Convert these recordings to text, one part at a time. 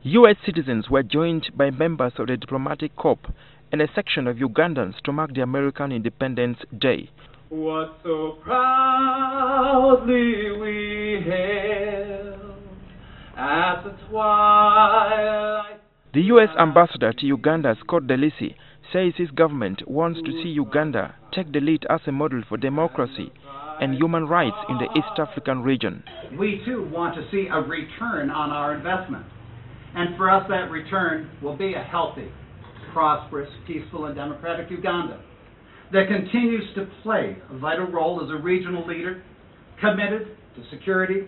U.S. citizens were joined by members of the diplomatic corps and a section of Ugandans to mark the American Independence Day. What so proudly we hailed at the twilight. The U.S. Ambassador to Uganda, DeLisi, says his government wants to see Uganda take the lead as a model for democracy and human rights in the East African region. We too want to see a return on our investment. And for us, that return will be a healthy, prosperous, peaceful, and democratic Uganda that continues to play a vital role as a regional leader committed to security,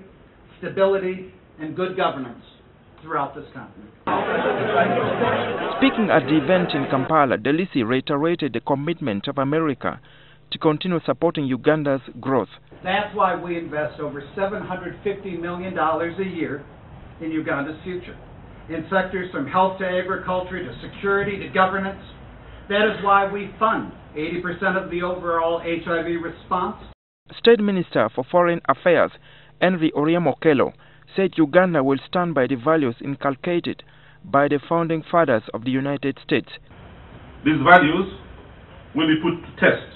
stability, and good governance throughout this continent. Speaking at the event in Kampala, DeLisi reiterated the commitment of America to continue supporting Uganda's growth. That's why we invest over $750 million a year in Uganda's future, in sectors from health to agriculture to security to governance. That is why we fund 80% of the overall HIV response. State Minister for Foreign Affairs, Oryem Okello, said Uganda will stand by the values inculcated by the founding fathers of the United States. These values will be put to test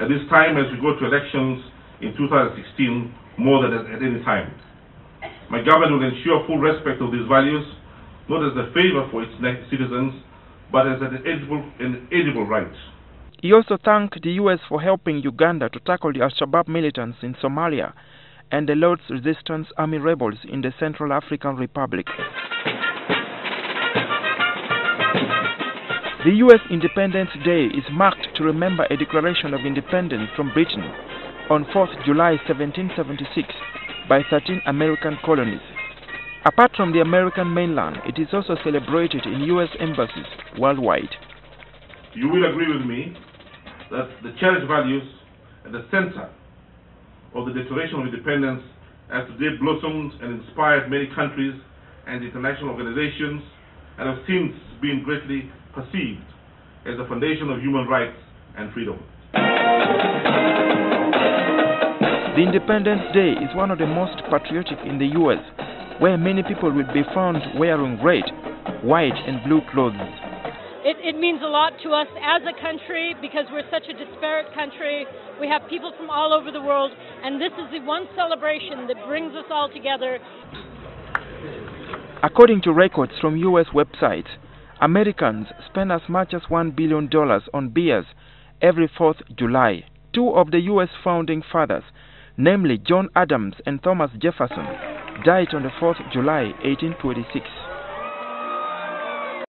at this time as we go to elections in 2016 more than at any time. My government will ensure full respect of these values, not as a favor for its citizens, but as an eligible right. He also thanked the U.S. for helping Uganda to tackle the Al-Shabaab militants in Somalia and the Lord's Resistance Army rebels in the Central African Republic. The U.S. Independence Day is marked to remember a declaration of independence from Britain on 4th July 1776 by 13 American colonies. Apart from the American mainland, it is also celebrated in U.S. embassies worldwide. You will agree with me that the cherished values at the center of the Declaration of Independence has today blossomed and inspired many countries and international organizations and have since been greatly perceived as the foundation of human rights and freedom. The Independence Day is one of the most patriotic in the U.S., where many people will be found wearing red, white and blue clothes. It means a lot to us as a country because we're such a disparate country. We have people from all over the world, and this is the one celebration that brings us all together. According to records from U.S. websites, Americans spend as much as $1 billion on beers every 4th July. Two of the U.S. founding fathers, namely John Adams and Thomas Jefferson, died on the 4th July 1826.